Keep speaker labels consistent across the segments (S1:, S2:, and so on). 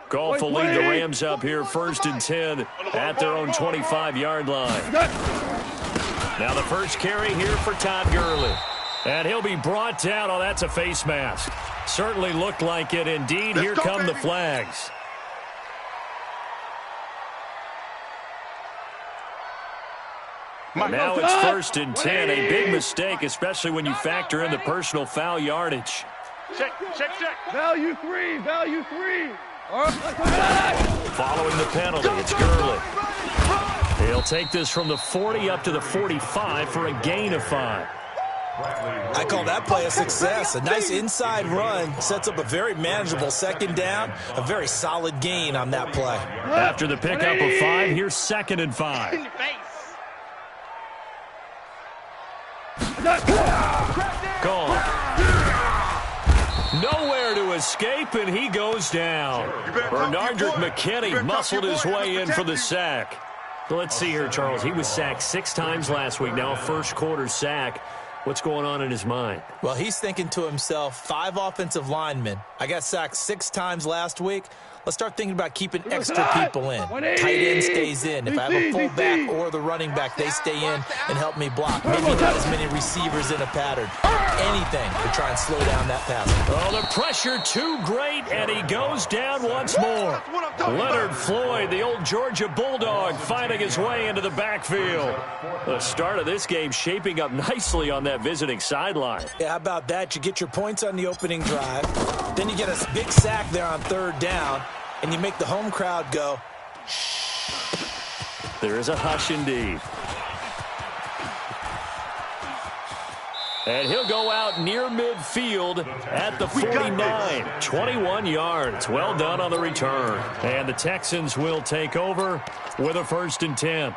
S1: Goff will lead the Rams up here 1st and 10 at their own 25-yard line. Now the first carry here for Todd Gurley. And he'll be brought down. Oh, that's a face mask. Certainly looked like it. Indeed, here come the flags. Now it's 1st and 10. A big mistake, especially when you factor in the personal foul yardage.
S2: Check.
S3: Value three.
S1: Following the penalty, it's Gurley. He'll take this from the 40 up to the 45 for a gain of 5.
S4: I call that play a success. A nice inside run sets up a very manageable 2nd down. A very solid gain on that play.
S1: After the pickup of 5, here's 2nd and 5. Gone. Nowhere to escape, and he goes down. Bernardrick McKinney muscled his way in for the sack. Let's see here, Charles. He was sacked 6 times last week. Now a first-quarter sack. What's going on in his mind?
S4: Well, he's thinking to himself, 5 offensive linemen. I got sacked 6 times last week. Let's start thinking about keeping extra people in. Tight end stays in. If I have a fullback or the running back, they stay in and help me block. Maybe not as many receivers in a pattern. Anything to try and slow down that pass.
S1: Oh, the pressure too great, and he goes down once more. Leonard Floyd, the old Georgia Bulldog, finding his way into the backfield. The start of this game shaping up nicely on that visiting sideline.
S4: Yeah, how about that? You get your points on the opening drive. Then you get a big sack there on 3rd down. And you make the home crowd go, shh.
S1: There is a hush indeed. And he'll go out near midfield at the 49. 21 yards. Well done on the return. And the Texans will take over with a 1st and 10.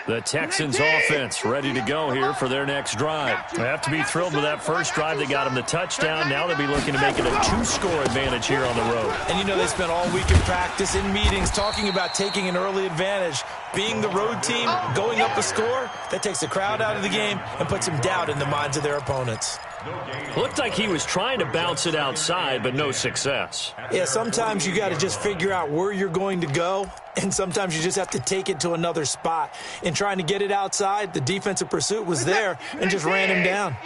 S1: The Texans offense ready to go here for their next drive. They have to be thrilled with that first drive. They got them the touchdown. Now they'll be looking to make it a 2-score advantage here on the road.
S4: And you know they spent all week in practice, in meetings, talking about taking an early advantage. Being the road team, going up a score, that takes the crowd out of the game and puts some doubt in the minds of their opponents.
S1: Looked like he was trying to bounce it outside, but no success.
S4: Yeah, sometimes you got to just figure out where you're going to go, and sometimes you just have to take it to another spot. In trying to get it outside, the defensive pursuit was there and just ran him down.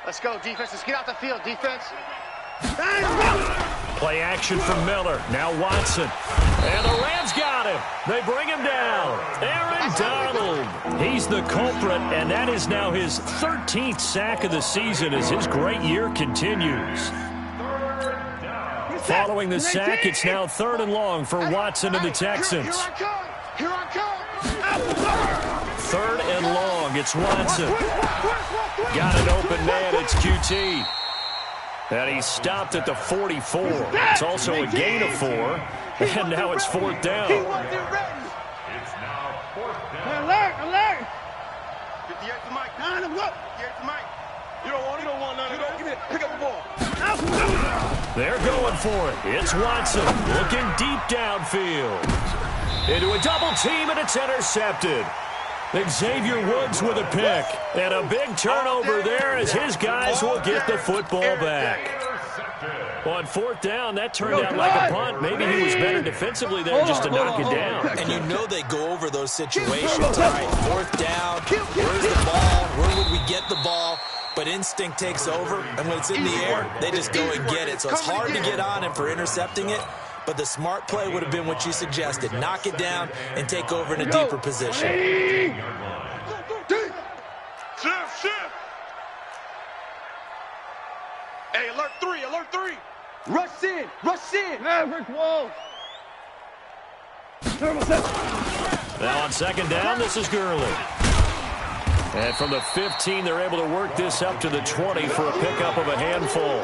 S2: Let's go, defense. Let's get out the field, defense.
S1: Play action from Miller. Now Watson. And the Rams got him. They bring him down. Aaron Donald. He's the culprit, and that is now his 13th sack of the season as his great year continues. Following the sack, it's now 3rd and long for Watson and the Texans.
S2: Here I come.
S1: 3rd and long. It's Watson. Got an open man. It's QT. And he stopped at the 44. It's also a gain of 4. And now it's 4th down.
S2: He wasn't ready.
S3: It's now 4th down. Alert!
S2: Get the mic. Get the mic.
S3: You don't want none of that. Give me it. Pick up the ball.
S1: They're going for it. It's Watson looking deep downfield. Into a double team, and it's intercepted. Xavier Woods with a pick. And a big turnover there as his guys will get the football back. On 4th down, that turned out like a punt. Maybe he was better defensively there just to knock it down.
S4: And you know they go over those situations. All right, 4th down, where's the ball? Where would we get the ball? But instinct takes over, and when it's in the air, they just go and get it. So it's hard to get on him for intercepting it, but the smart play would have been what you suggested. Knock it down and take over in a deeper position.
S2: Shift. Hey, alert 3.
S3: Rush in. Maverick Wolf.
S1: Now on 2nd down, this is Gurley. And from the 15, they're able to work this up to the 20 for a pickup of a handful.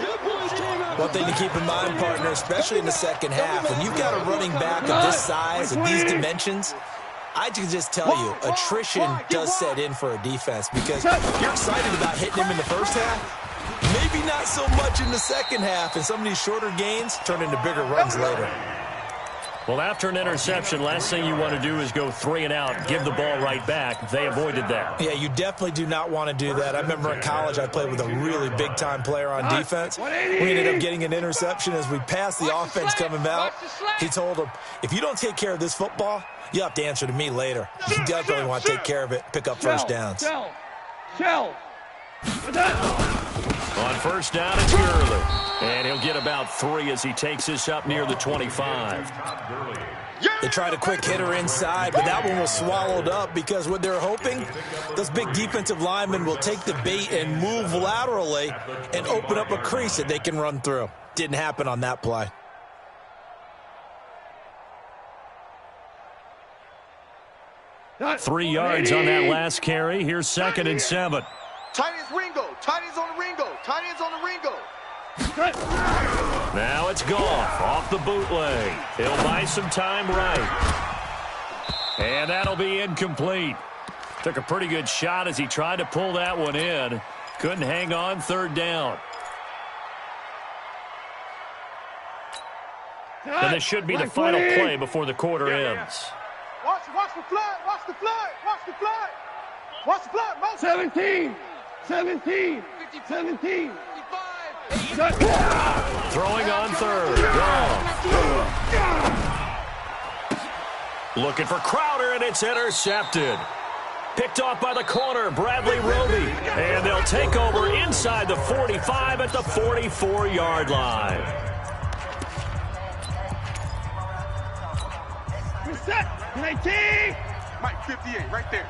S4: One thing to keep in mind, partner, especially in the second half, when you've got a running back of this size and these dimensions, I can just tell you, attrition does set in for a defense because you're excited about hitting him in the first half, maybe not so much in the second half, and some of these shorter gains turn into bigger runs later.
S1: Well, after an interception, last thing you want to do is go 3 and out, give the ball right back. They avoided that.
S4: Yeah, you definitely do not want to do that. I remember in college I played with a really big-time player on defense. We ended up getting an interception as we passed the offense coming out. He told him, if you don't take care of this football, you'll have to answer to me later. You definitely want to take care of it, pick up first downs.
S3: Shell.
S1: On first down, it's Gurley. And he'll get about 3 as he takes this up near the 25.
S4: They tried a quick hitter inside, but that one was swallowed up because what they're hoping, those big defensive linemen will take the bait and move laterally and open up a crease that they can run through. Didn't happen on that play.
S1: Three yards on that last carry. Here's 2nd and 7.
S2: Tight end's Ringo. Tight end's on the Ringo. Tight end's on the Ringo.
S1: Now it's Goff off the bootleg. He'll buy some time right. And that'll be incomplete. Took a pretty good shot as he tried to pull that one in. Couldn't hang on, 3rd down. And this should be the final play before the quarter ends.
S2: Watch the flood. Watch the flood. Watch the flood. Watch the flood.
S3: 17. 17.
S1: Throwing on 3rd. Goff. Looking for Crowder, and it's intercepted. Picked off by the corner, Bradley Roby. And they'll take over inside the 45 at the 44-yard line.
S3: Reset. 19.
S2: Mike 58, right there.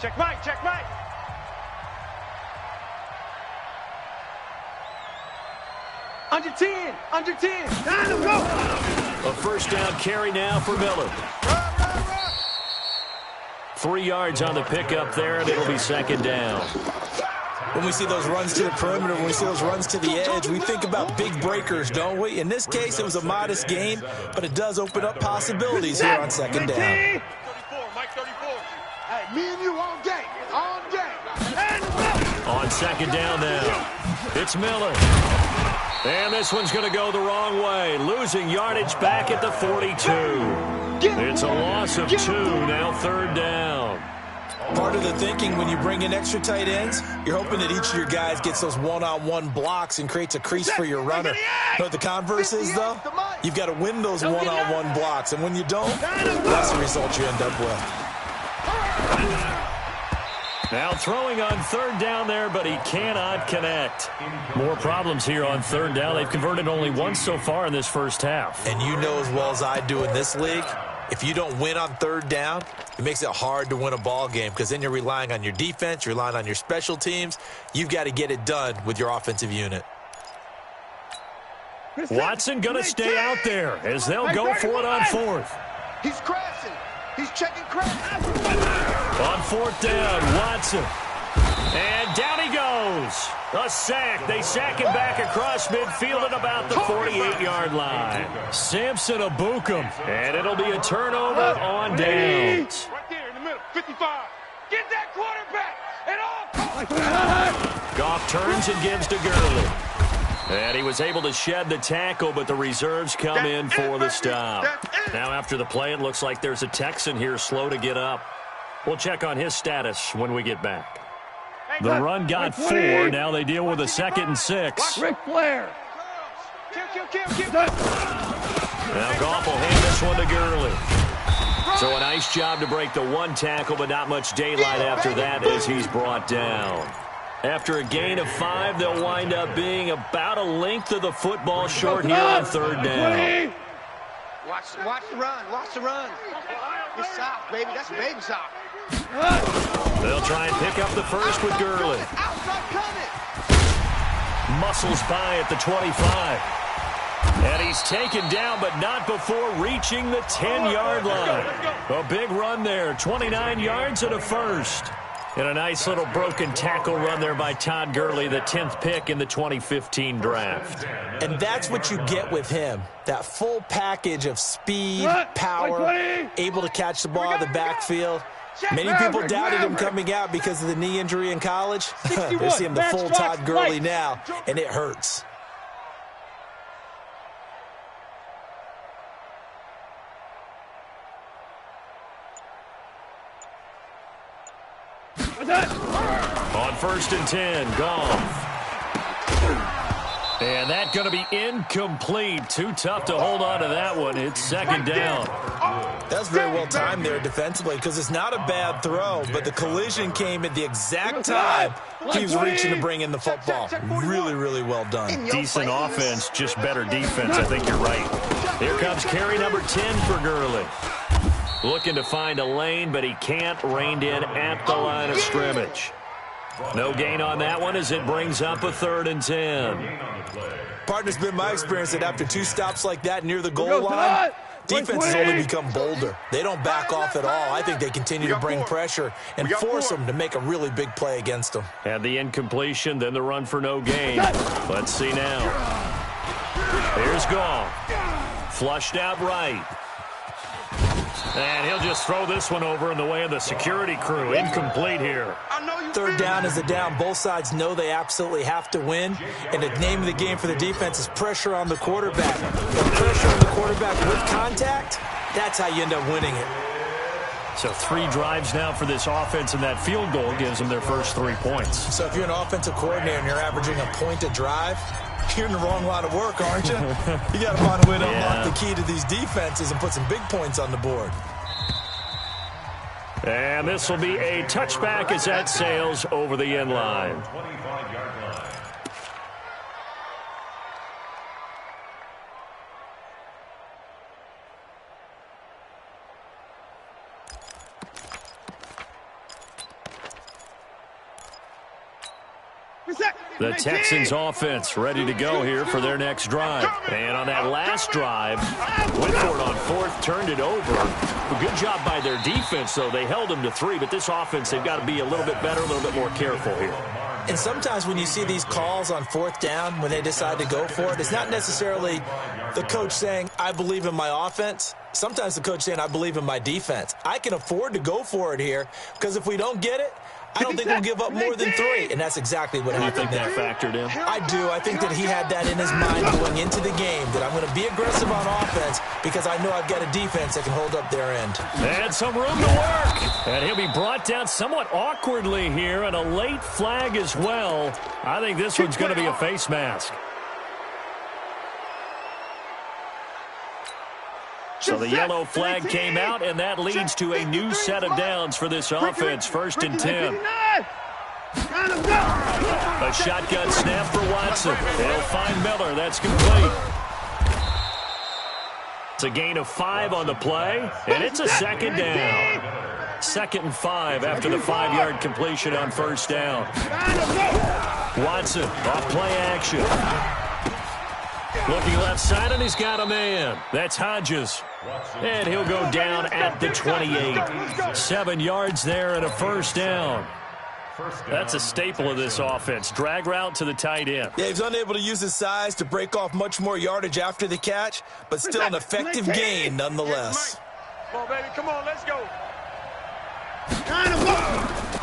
S2: Check Mike. Check Mike.
S3: Under 10. Under 10. Time to go.
S1: A first down carry now for Miller. 3 yards on the pickup there, and it'll be 2nd down.
S4: When we see those runs to the perimeter, when we see those runs to the edge, we think about big breakers, don't we? In this case, it was a modest gain, but it does open up possibilities here on 2nd down.
S2: 34, Mike 34. Hey, me and you all day. All day.
S1: On 2nd down now, it's Miller. And this one's going to go the wrong way, losing yardage back at the 42. It's a loss of 2, now 3rd down.
S4: Part of the thinking when you bring in extra tight ends, you're hoping that each of your guys gets those one-on-one blocks and creates a crease for your runner. But the converse is, though, you've got to win those one-on-one blocks. And when you don't, that's the result you end up with.
S1: Now throwing on 3rd down there, but he cannot connect. More problems here on 3rd down. They've converted only once so far in this first half.
S4: And you know as well as I do in this league, if you don't win on 3rd down, it makes it hard to win a ball game because then you're relying on your defense, you're relying on your special teams. You've got to get it done with your offensive unit.
S1: Watson going to stay out there as they'll go for it on 4th.
S2: He's crashing. He's checking crash.
S1: On 4th down, Watson. And down he goes. A sack. They sack him back across midfield at about the 48-yard line. Samson Abukum. And it'll be a turnover on downs.
S2: Right there in the middle. 55. Get that quarterback at all costs.
S1: Goff turns and gives to Gurley. And he was able to shed the tackle, but the reserves come in for the stop. Now after the play, it looks like there's a Texan here slow to get up. We'll check on his status when we get back. The run got 4. Now they deal with a 2nd and 6.
S3: Ric Flair.
S1: Now Goff will hand this one to Gurley. So a nice job to break the 1 tackle, but not much daylight after that as he's brought down. After a gain of 5, they'll wind up being about a length of the football short here on 3rd down.
S2: Watch the run. Watch the run. It's soft, baby. That's baby soft.
S1: They'll try and pick up the first with Gurley. Muscles by at the 25. And he's taken down, but not before reaching the 10-yard line. A big run there, 29 yards and a first. And a nice little broken tackle run there by Todd Gurley, the 10th pick in the 2015 draft.
S4: And that's what you get with him, that full package of speed, power, able to catch the ball out of the backfield. Many people doubted him coming out because of the knee injury in college. They're seeing the full Todd Gurley now, and it hurts.
S1: On 1st and 10, Goff. And that's going to be incomplete. Too tough to hold on to that one. It's 2nd down.
S4: That's very well timed there defensively because it's not a bad throw, but the collision came at the exact time he was reaching to bring in the football. Really, really well done.
S1: Decent offense, just better defense. I think you're right. Here comes carry number 10 for Gurley. Looking to find a lane, but he can't. Reined in at the line of scrimmage. No gain on that one as it brings up a 3rd and 10.
S4: Partner's been my experience that after 2 stops like that near the goal line, defenses only become bolder. They don't back off at all. I think they continue to bring pressure and force them to make a really big play against them.
S1: And the incompletion, then the run for no gain. Let's see now. Here's Goff. Flushed out right. And he'll just throw this one over in the way of the security crew. Incomplete here.
S4: 3rd down is a down. Both sides know they absolutely have to win. And the name of the game for the defense is pressure on the quarterback. And pressure on the quarterback with contact, that's how you end up winning it.
S1: So 3 drives now for this offense, and that field goal gives them their first 3 points.
S4: So if you're an offensive coordinator and you're averaging a point a drive, you're in the wrong line of work, aren't you? You got to find a way to unlock the key to these defenses and put some big points on the board.
S1: And this will be a touchback as that sails over the end line. The Texans offense ready to go here for their next drive. And on that last drive, Whitford on 4th turned it over. A good job by their defense, though. They held them to 3, but this offense, they've got to be a little bit better, a little bit more careful here.
S4: And sometimes when you see these calls on 4th down, when they decide to go for it, it's not necessarily the coach saying, I believe in my offense. Sometimes the coach saying, I believe in my defense. I can afford to go for it here because if we don't get it, I don't think we'll give up more than 3, and that's exactly what happened there.
S1: You think that factored in?
S4: I do. I think that he had that in his mind going into the game, that I'm going to be aggressive on offense because I know I've got a defense that can hold up their end.
S1: And some room to work. And he'll be brought down somewhat awkwardly here, and a late flag as well. I think this one's going to be a face mask. So the yellow flag came out, and that leads to a new set of downs for this offense. 1st and 10. A shotgun snap for Watson. They'll find Miller. That's complete. It's a gain of 5 on the play, and it's a 2nd down. 2nd and 5 after the 5-yard completion on 1st down. Watson off play action. Looking left side, and he's got a man. That's Hodges. And he'll go down at the 28. 7 yards there and a 1st down. That's a staple of this offense. Drag route to the tight end.
S4: Yeah, he's unable to use his size to break off much more yardage after the catch, but still an effective gain nonetheless.
S2: Come on, baby. Come on, let's go.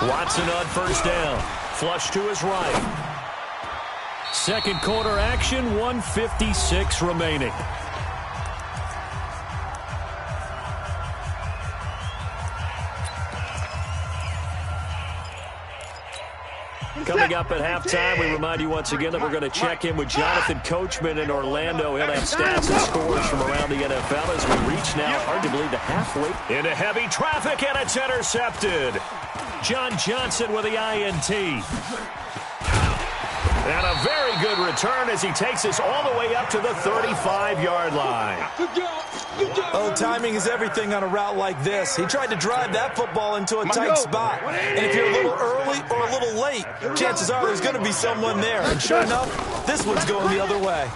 S1: Watson on 1st down. Flush to his right. 2nd quarter action, 1:56 remaining. Coming up at halftime, we remind you once again that we're going to check in with Jonathan Coachman in Orlando. He'll have stats and scores from around the NFL as we reach now, hard to believe, the halfway. Into heavy traffic, and it's intercepted. John Johnson with the INT. And a very good return as he takes us all the way up to the 35-yard line.
S4: Oh, timing is everything on a route like this. He tried to drive that football into a tight spot. And if you're a little early or a little late, chances are there's going to be someone there. And sure enough, this one's going the other way.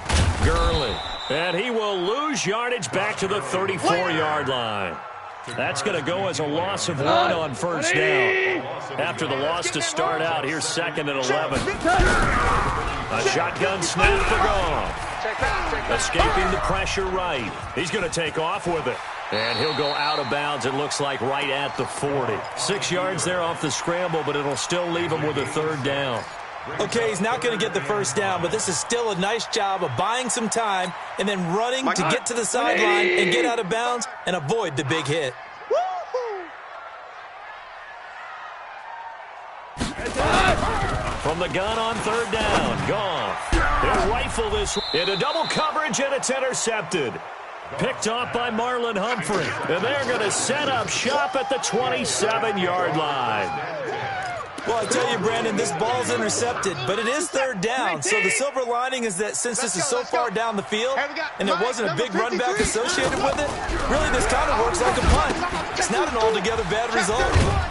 S1: Gurley. And he will lose yardage back to the 34-yard line. That's going to go as a loss of 1 on 1st down. After the loss to start out, here's 2nd and 11. A shotgun snap for Goff. Escaping the pressure right. He's going to take off with it. And he'll go out of bounds, it looks like, right at the 40. 6 yards there off the scramble, but it'll still leave him with a 3rd down.
S4: Okay, he's not going to get the 1st down, but this is still a nice job of buying some time and then running to get to the sideline and get out of bounds and avoid the big hit.
S1: From the gun on third down. Goff. He'll rifle this into double coverage, and it's intercepted. Picked off by Marlon Humphrey. And they're going to set up shop at the 27-yard line.
S4: Well, I tell you, Brandon, this ball's intercepted, but it is third down. So the silver lining is that since this is so far down the field and there wasn't a big run back associated with it, really this kind of works like a punt. It's not an altogether bad result.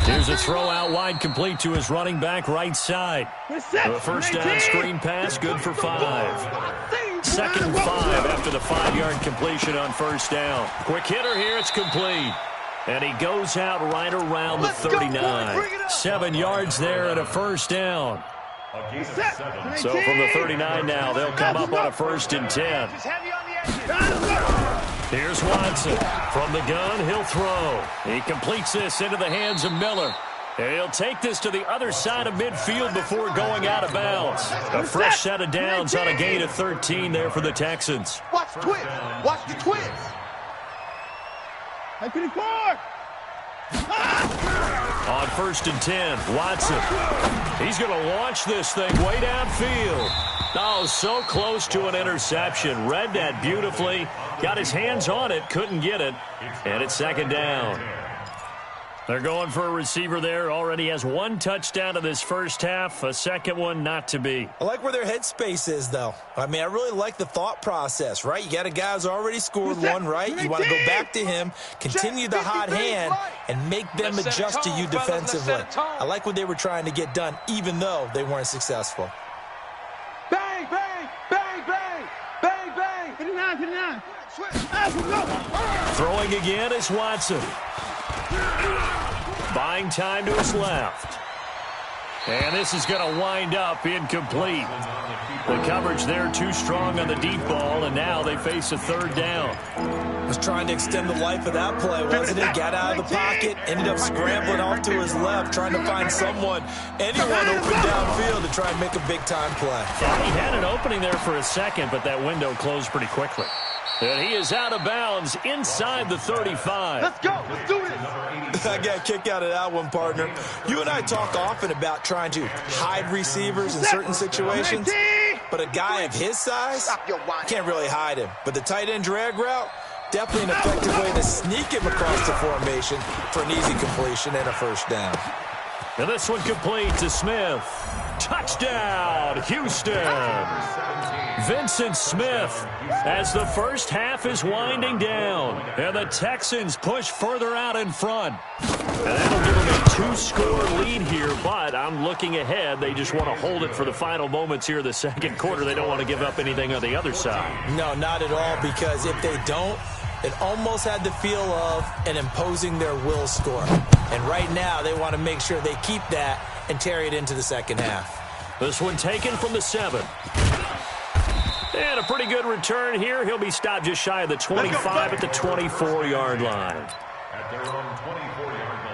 S1: Here's a throw out wide, complete to his running back right side. A first down screen pass, good for 5. Second and 5 after the 5-yard completion on first down. Quick hitter here, it's complete. And he goes out right around the 39. 7 yards there and a first down. So from the 39 now, they'll come up on a 1st and 10. Here's Watson. From the gun, he'll throw. He completes this into the hands of Miller. And he'll take this to the other side of midfield before going out of bounds. A fresh set of downs on a gain of 13 there for the Texans.
S3: Watch the twist. Watch the twist.
S1: On 1st and 10, Watson. He's going to launch this thing way downfield. Oh, so close to an interception. Read that beautifully. Got his hands on it, couldn't get it. And it's 2nd down. They're going for a receiver there. Already has 1 touchdown in this first half. A second one not to be.
S4: I like where their headspace is, though. I mean, I really like the thought process, right? You got a guy who's already scored one, right? You want to go back to him, continue the hot hand, and make them adjust to you defensively. I like what they were trying to get done, even though they weren't successful.
S3: Bang, bang, bang, bang, bang, bang. 59.
S1: Throwing again is Watson. Buying time to his left. And this is going to wind up incomplete. The coverage there too strong on the deep ball, and now they face a 3rd down.
S4: Was trying to extend the life of that play, wasn't it? Got out of the pocket, ended up scrambling off to his left, trying to find anyone open downfield to try and make a big-time play.
S1: Yeah, he had an opening there for a second, but that window closed pretty quickly. And he is out of bounds inside the 35.
S3: Let's go. Let's do this.
S4: I got a kick out of that one, partner. You and I talk often about trying to hide receivers in certain situations, but a guy of his size can't really hide him. But the tight end drag route, definitely an effective way to sneak him across the formation for an easy completion and a 1st down.
S1: And this one complete to Smith. Touchdown, Houston. Vincent Smith as the first half is winding down. And the Texans push further out in front. And that'll give them a 2-score lead here, but I'm looking ahead. They just want to hold it for the final moments here of the 2nd quarter. They don't want to give up anything on the other side.
S4: No, not at all, because if they don't, it almost had the feel of an imposing their will score. And right now, they want to make sure they keep that and carry it into the 2nd half.
S1: This one taken from the 7. And a pretty good return here. He'll be stopped just shy of the 25 at the 24-yard line.
S2: At their own 24-yard line.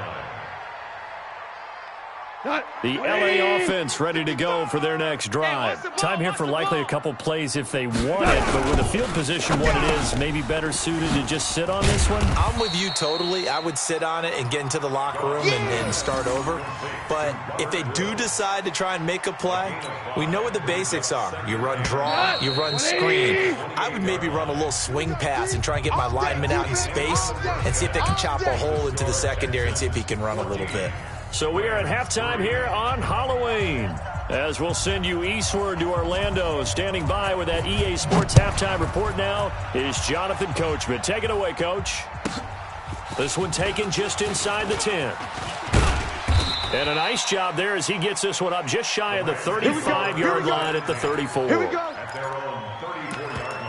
S1: The LA offense ready to go for their next drive. Time here for likely a couple plays if they want it, but with the field position what it is, maybe better suited to just sit on this one?
S4: I'm with you totally. I would sit on it and get into the locker room and start over. But if they do decide to try and make a play, we know what the basics are. You run draw, you run screen. I would maybe run a little swing pass and try and get my lineman out in space and see if they can chop a hole into the secondary and see if he can run a little bit.
S1: So we are at halftime here on Halloween, as we'll send you eastward to Orlando. Standing by with that EA Sports halftime report now is Jonathan Coachman. Take it away, Coach. This one taken just inside the 10. And a nice job there as he gets this one up just shy of the 35-yard line at the 34.
S3: Here we go.
S2: At their own 34-yard line.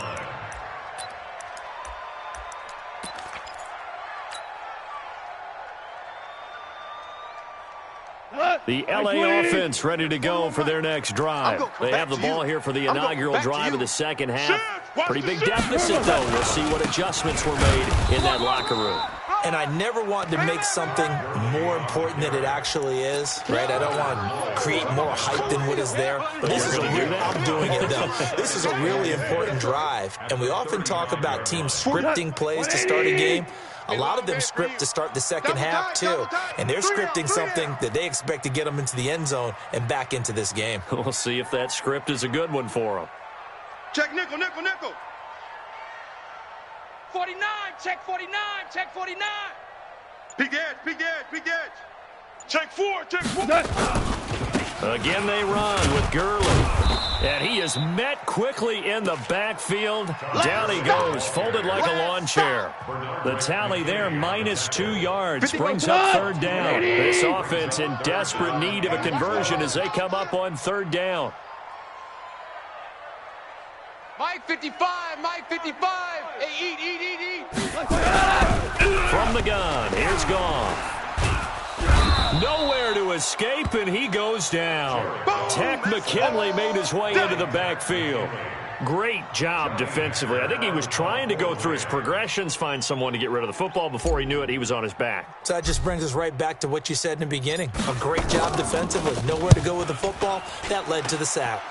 S1: The LA offense ready to go for their next drive. They have the ball here for the inaugural drive of the 2nd half. Pretty big deficit, though. We'll see what adjustments were made in that locker room.
S4: And I never want to make something more important than it actually is, right? I don't want to create more hype than what is there. But this is I'm doing it, though. This is a really important drive. And we often talk about teams scripting plays to start a game. A lot of them script to start the second half, too. And they're scripting something that they expect to get them into the end zone and back into this game.
S1: We'll see if that script is a good one for them.
S2: Check nickel, nickel, nickel. 49, check 49, check 49. Big edge, big edge, big edge. Check 4, check 4.
S1: Again they run with Gurley. And he is met quickly in the backfield. Down he goes, folded like a lawn chair. The tally there, -2 yards, brings up third down. This offense in desperate need of a conversion as they come up on third down.
S3: Mike 55, Mike 55. Hey, eat.
S1: From the gun, here's Goff. Nowhere to escape, and he goes down. Tech McKinley made his way into the backfield. Great job defensively. I think he was trying to go through his progressions, find someone to get rid of the football. Before he knew it, he was on his back.
S4: So that just brings us right back to what you said in the beginning. A great job defensively. Nowhere to go with the football. That led to the sack.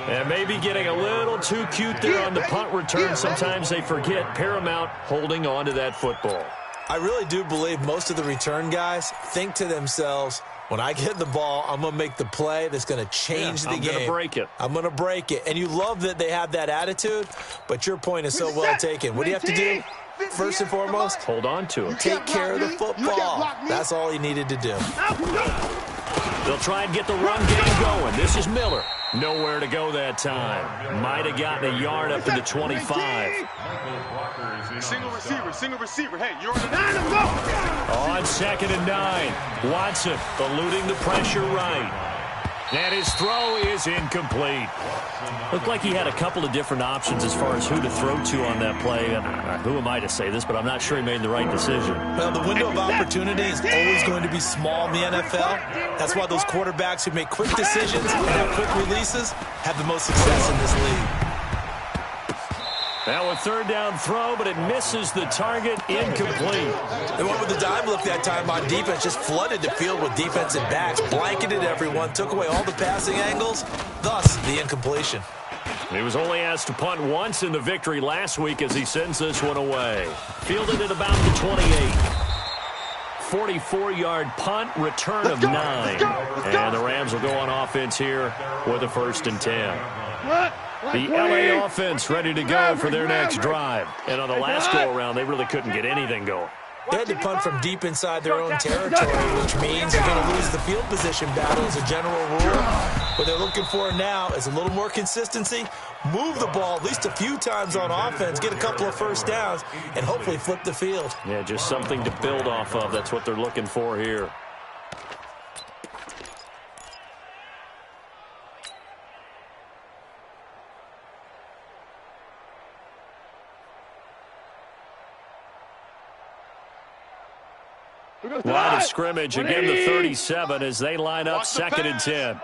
S1: And maybe getting a little too cute there on the punt return. Sometimes they forget Paramount holding on to that football.
S4: I really do believe most of the return guys think to themselves, when I get the ball, I'm going to make the play that's going to change the game.
S1: I'm going to break it.
S4: I'm going to break it. And you love that they have that attitude, but your point is so well taken. What do you have to do? First and foremost,
S1: hold on to it.
S4: Take care of the football. That's all he needed to do.
S1: They'll try and get the run game going. This is Miller. Nowhere to go that time. Might have gotten a yard up to the 25.
S2: Single receiver. Hey, you're on the
S1: On 2nd and 9. Watson eluding the pressure right. And his throw is incomplete. Looked like he had a couple of different options as far as who to throw to on that play. Who am I to say this, but I'm not sure he made the right decision.
S4: Well, the window of opportunity is always going to be small in the NFL. That's why those quarterbacks who make quick decisions and have quick releases have the most success in this league.
S1: Now a third down throw, but it misses the target, incomplete.
S4: They went with the dime look that time on defense, just flooded the field with defensive backs, blanketed everyone, took away all the passing angles, thus the incompletion.
S1: He was only asked to punt once in the victory last week as he sends this one away. Fielded at about the 28. 44-yard punt, return of 9. And the Rams will go on offense here with a 1st and 10. The LA offense ready to go for their next drive. And on the last go-around, they really couldn't get anything going.
S4: They had to punt from deep inside their own territory, which means they're going to lose the field position battle as a general rule. What they're looking for now is a little more consistency, move the ball at least a few times on offense, get a couple of first downs, and hopefully flip the field.
S1: Yeah, just something to build off of. That's what they're looking for here. Line of scrimmage, again the 37 as they line up 2nd and 10.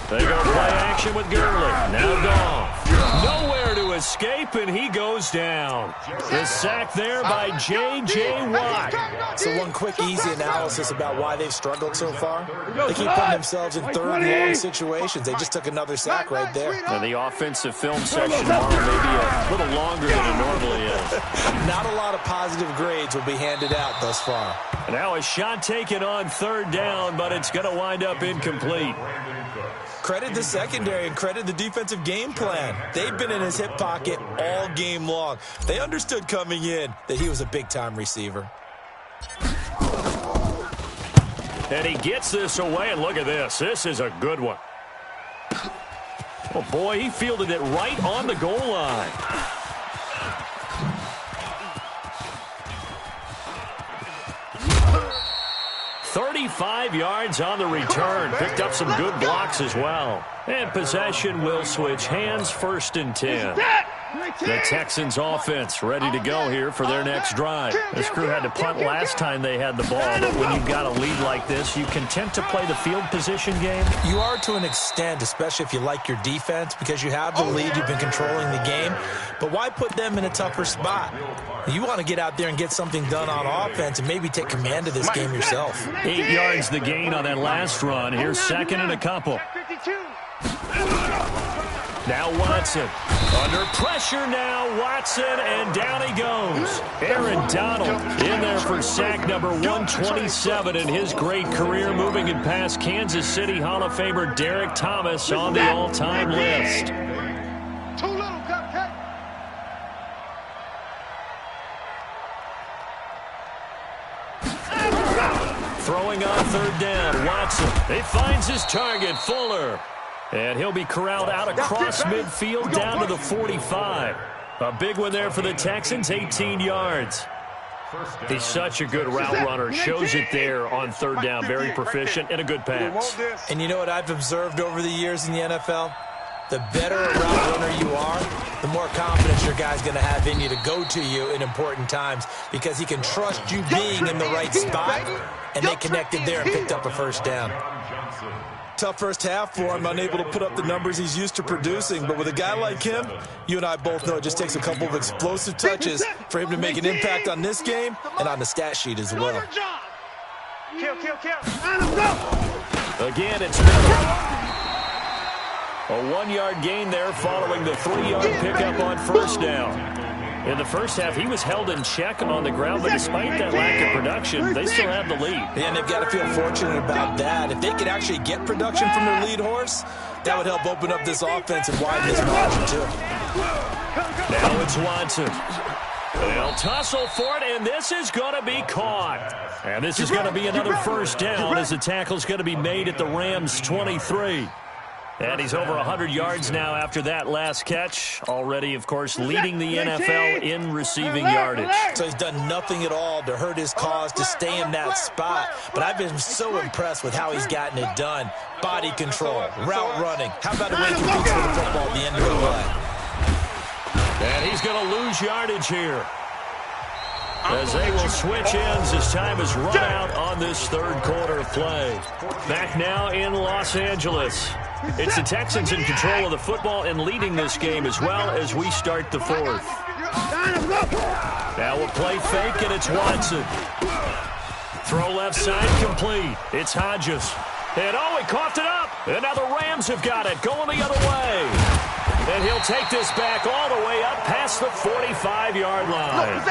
S1: They go play action with Gurley. Now Goff. Nowhere to escape, and he goes down. The sack there by J.J. Watt.
S4: So one quick, easy analysis about why they've struggled so far. They keep putting themselves in third and long situations. They just took another sack right there.
S1: And the offensive film section tomorrow may be a little longer than it normally is.
S4: Not a lot of positive grades will be handed out thus far.
S1: Now a shot taken on 3rd down, but it's going to wind up incomplete.
S4: Credit the secondary and credit the defensive game plan. They've been in his hip pocket all game long. They understood coming in that he was a big-time receiver.
S1: And he gets this away, and look at this. This is a good one. Oh, boy, he fielded it right on the goal line. "35 yards on the return. Picked up some good blocks as well. And possession will switch hands, 1st and 10. The Texans offense ready to go here for their next drive. This crew had to punt last time they had the ball, but when you've got a lead like this, you content to play the field position game?
S4: You are to an extent, especially if you like your defense, because you have the lead, you've been controlling the game. But why put them in a tougher spot? You want to get out there and get something done on offense and maybe take command of this game yourself.
S1: 8 yards the gain on that last run. Here's second and a couple. Now Watson. Under pressure now, Watson, and down he goes. Aaron Donald in there for sack number 127 in his great career, moving it past Kansas City Hall of Famer Derek Thomas on the all-time list.
S2: Too little, cupcake.
S1: Throwing on third down, Watson. He finds his target, Fuller. And he'll be corralled out across midfield down to the 45. A big one there for the Texans, 18 yards. He's such a good route runner. Shows it there on third down. Very proficient and a good pass.
S4: And you know what I've observed over the years in the NFL? The better a route runner you are, the more confidence your guy's going to have in you to go to you in important times because he can trust you being in the right spot, and they connected there and picked up a first down. Tough first half for him, unable to put up the numbers he's used to producing. But with a guy like him, you and I both know it just takes a couple of explosive touches for him to make an impact on this game and on the stat sheet as well.
S3: Kill.
S1: Again, it's Miller. A 1-yard gain there following the 3-yard pickup on first down. In the first half, he was held in check on the ground, but despite that lack of production, they still have the lead.
S4: And they've got to feel fortunate about that. If they could actually get production from their lead horse, that would help open up this offense and widen this margin, too.
S1: Now it's Watson. They'll tussle for it, and this is going to be caught. And this is going to be another first down as the tackle's going to be made at the Rams' 23. And he's over 100 yards now after that last catch. Already, of course, leading the NFL in receiving yardage.
S4: So he's done nothing at all to hurt his cause, to stay in that spot. But I've been so impressed with how he's gotten it done. Body control, route running. How about the way he competes for the football at the end of the play?
S1: And he's going to lose yardage here, as they will switch ends as time is run out on this third quarter of play. Back now in Los Angeles. It's the Texans in control of the football and leading this game as well as we start the fourth. Now a play fake, and it's Watson. Throw left side complete. It's Hodges. And oh, he coughed it up. And now the Rams have got it, going the other way. And he'll take this back all the way up past the 45-yard line.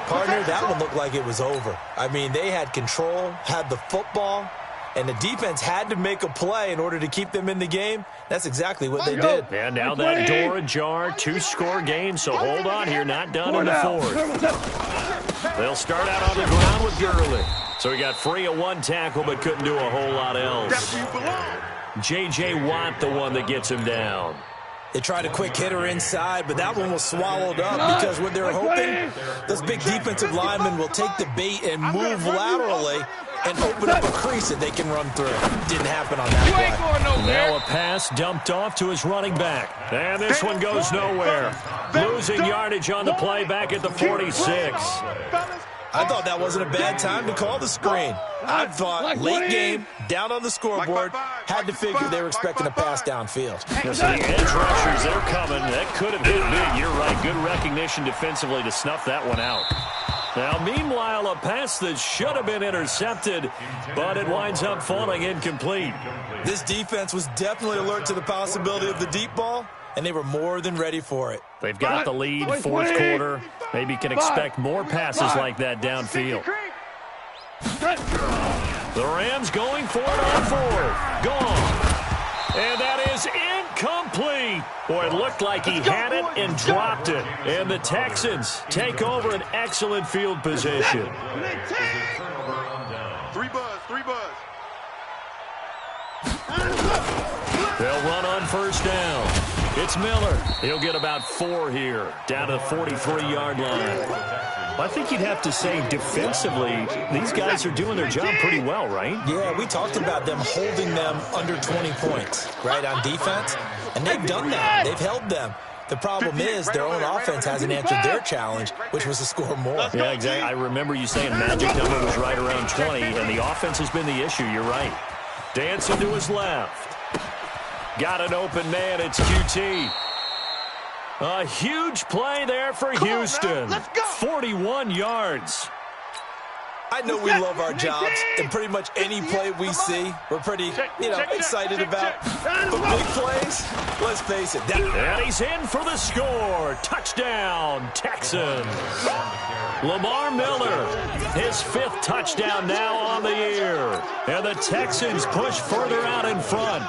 S4: Partner, that one looked like it was over. I mean, they had control, had the football, and the defense had to make a play in order to keep them in the game. That's exactly what they did.
S1: And now that door ajar, 2-score game, so hold on here, not done in the fourth. They'll start out on the ground with Gurley. So he got free of one tackle but couldn't do a whole lot else. J.J. Watt, the one that gets him down.
S4: They tried a quick hitter inside, but that one was swallowed up because what they're hoping, those big defensive linemen will take the bait and move laterally and open up a crease that they can run through. Didn't happen on that play.
S1: Now a pass dumped off to his running back. And this one goes nowhere. Losing yardage on the play back at the 46.
S4: I thought that wasn't a bad time to call the screen. I thought late game, down on the scoreboard, had to figure they were expecting a pass downfield.
S1: So the edge rushers, they're coming. That could have been big. You're right. Good recognition defensively to snuff that one out. Now, meanwhile, a pass that should have been intercepted, but it winds up falling incomplete.
S4: This defense was definitely alert to the possibility of the deep ball, and they were more than ready for it.
S1: They've got the lead, fourth quarter. Maybe can expect more passes like that downfield. The Rams going for it on fourth. Gone. And that is incomplete. Boy, it looked like he had it and dropped it. And the Texans take over an excellent field position.
S2: Three buzz.
S1: They'll run on first down. It's Miller. He'll get about 4 here, down to the 43-yard line. I think you'd have to say defensively, these guys are doing their job pretty well, right?
S4: Yeah, we talked about them holding them under 20 points, right, on defense. And they've done that. They've held them. The problem is their own offense hasn't answered their challenge, which was to score more.
S1: Yeah, exactly. I remember you saying magic number was right around 20, and the offense has been the issue. You're right. Dancing to his left. Got an open man. It's QT. A huge play there for Houston. 41 yards.
S4: I know we love our jobs, and pretty much any play we see, we're pretty, excited about. But big plays, let's face it.
S1: And he's in for the score. Touchdown, Texans. Lamar Miller, his 5th touchdown now on the year. And the Texans push further out in front.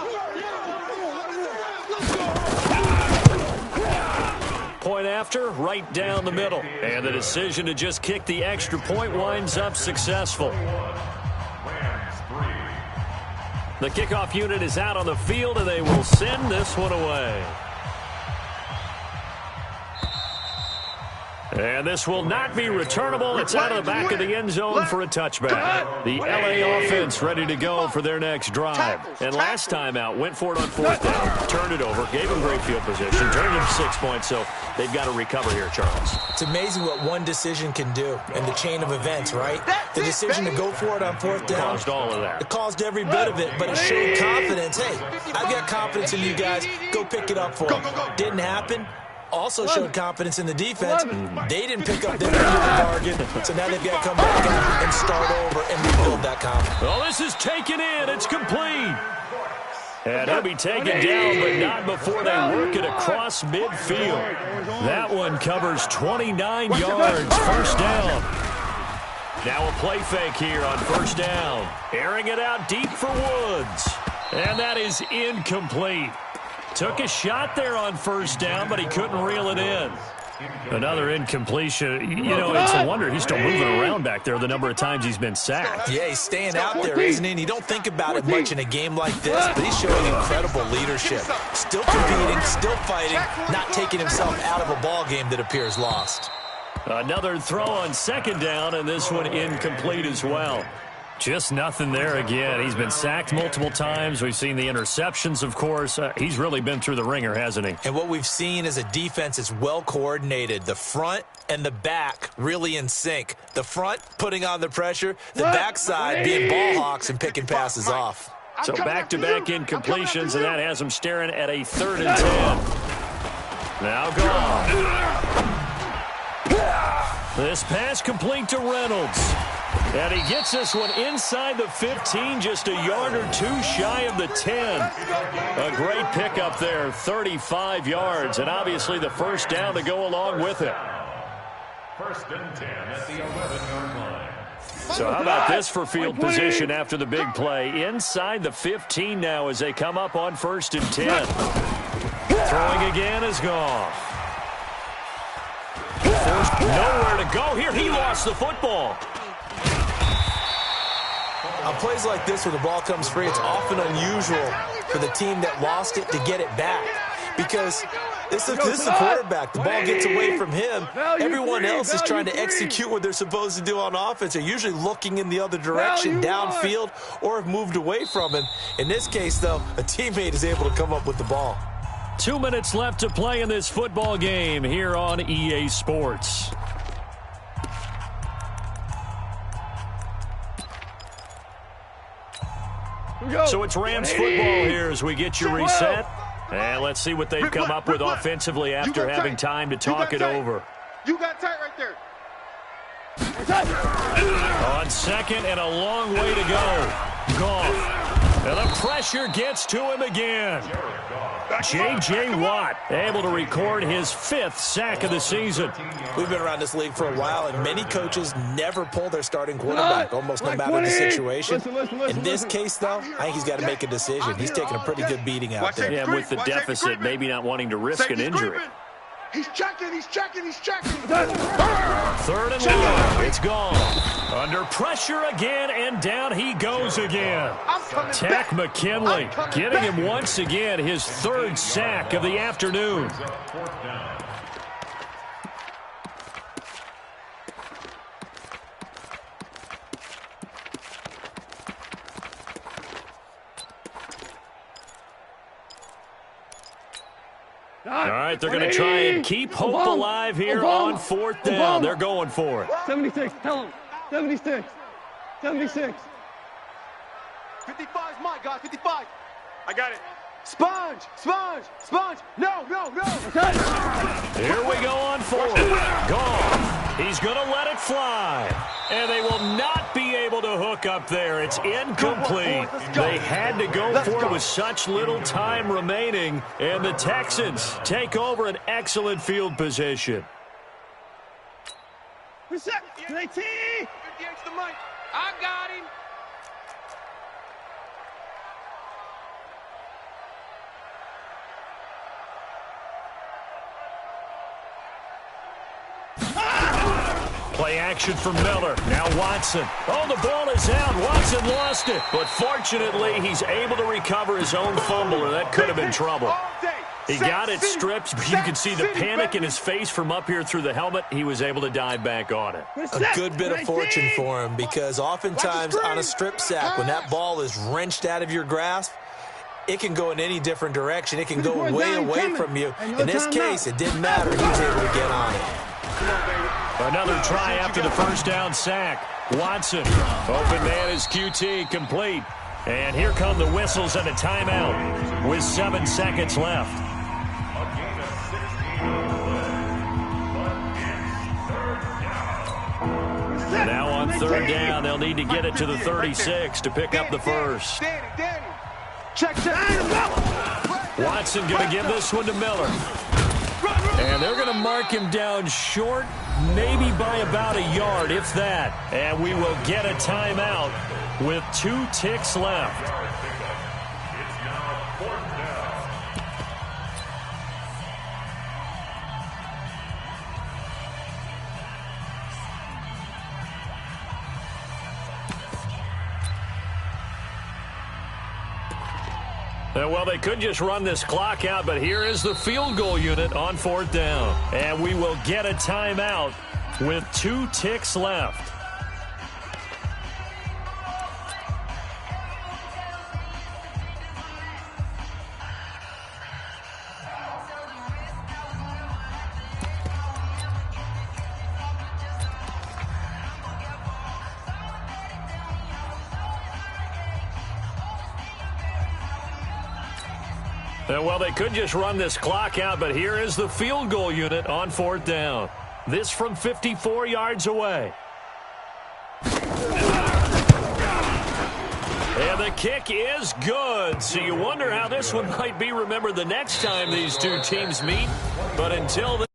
S1: Point after, right down the middle. And the decision to just kick the extra point winds up successful. The kickoff unit is out on the field, and they will send this one away. And this will not be returnable. It's out of the back of the end zone for a touchback. The LA offense ready to go for their next drive. And last time out, went for it on 4th down, turned it over, gave them great field position, turned it to 6 points, so they've got to recover here, Charles.
S4: It's amazing what one decision can do in the chain of events, right? The decision to go for it on 4th down.
S1: Caused all of that.
S4: It caused every bit of it, but it showed confidence. Hey, I've got confidence in you guys. Go pick it up for them. Didn't happen. Also showed confidence in the defense. They didn't pick up their end of the bargain, so now they've got to come back out and start over and rebuild that confidence.
S1: Well, this is taken in. It's complete. And he'll be taken down, but not before they work it across midfield. That one covers 29 yards. First down. Now a play fake here on 1st down. Airing it out deep for Woods. And that is incomplete. Took a shot there on 1st down, but he couldn't reel it in. Another incompletion. It's a wonder he's still moving around back there the number of times he's been sacked.
S4: Yeah, he's staying out there, isn't he? And you don't think about it much in a game like this, but he's showing incredible leadership. Still competing, still fighting, not taking himself out of a ball game that appears lost.
S1: Another throw on 2nd down, and this one incomplete as well. Just nothing there again. He's been sacked multiple times. We've seen the interceptions, of course. He's really been through the ringer, hasn't he?
S4: And what we've seen is a defense is well coordinated. The front and the back really in sync. The front putting on the pressure, the backside being ball hawks and picking passes off.
S1: So back-to-back incompletions, and that has him staring at a 3rd and 10. Now gone. This pass complete to Reynolds. And he gets this one inside the 15, just a yard or 2 shy of the 10. A great pickup there, 35 yards, and obviously the 1st down to go along with it.
S5: 1st and 10 at the 11-yard line.
S1: So how about this for field position after the big play? Inside the 15 now as they come up on 1st and 10. Throwing again is Goff. First, nowhere to go here. He lost the football.
S4: On plays like this where the ball comes free, it's often unusual for the team that lost it to get it back. Because this is the quarterback. The ball gets away from him. Everyone else is trying to execute what they're supposed to do on offense. They're usually looking in the other direction, downfield, or have moved away from him. In this case, though, a teammate is able to come up with the ball.
S1: 2 minutes left to play in this football game here on EA Sports. So it's Rams football here as we get you reset. And let's see what they've come up with offensively after having time to talk it over.
S2: You got tight right there.
S1: On 2nd and a long way to go. Goff. And the pressure gets to him again. J.J. Watt able to record his 5th sack of the season.
S4: We've been around this league for a while, and many coaches never pull their starting quarterback, almost no matter the situation. In this case, though, I think he's got to make a decision. He's taking a pretty good beating out there.
S1: Yeah, with the deficit, maybe not wanting to risk an injury.
S2: He's checking.
S1: 3rd and long. It's gone. Under pressure again, and down he goes again. Tack McKinley getting him once again his 3rd sack of the afternoon. All right, they're going to try and keep hope alive here on 4th down. They're going for it.
S3: 76, tell him. 76. 76.
S2: 55 is mine, guys. 55. I got it.
S3: Sponge. Sponge. Sponge. No, no, no.
S1: Here we go on 4th. Gone. He's going to let it fly. And they will not be able to hook up there. It's incomplete. They had to go for it with such little time remaining. And the Texans take over an excellent field position.
S3: Reset. Can
S2: the mic. I got him.
S1: Play action for Miller. Now Watson. Oh, the ball is out. Watson lost it. But fortunately, he's able to recover his own fumble, or that could have been trouble. He got it stripped, but you can see the panic in his face from up here through the helmet. He was able to dive back on it.
S4: A good bit of fortune for him, because oftentimes on a strip sack, when that ball is wrenched out of your grasp, it can go in any different direction. It can go way away from you. In this case, it didn't matter. He was able to get on it.
S1: Another try after the first down sack. Watson, open man is QT, complete. And here come the whistles and a timeout with 7 seconds left. Now on 3rd down, they'll need to get it to the 36 to pick up the first.
S3: Check.
S1: Watson going to give this one to Miller. And they're going to mark him down short, maybe by about a yard, if that. And we will get a timeout with 2 ticks left. Well, they could just run this clock out, but here is the field goal unit on 4th down. And we will get a timeout with 2 ticks left. Well, they could just run this clock out, but here is the field goal unit on 4th down. This from 54 yards away. And the kick is good. So you wonder how this one might be remembered the next time these two teams meet. But until then,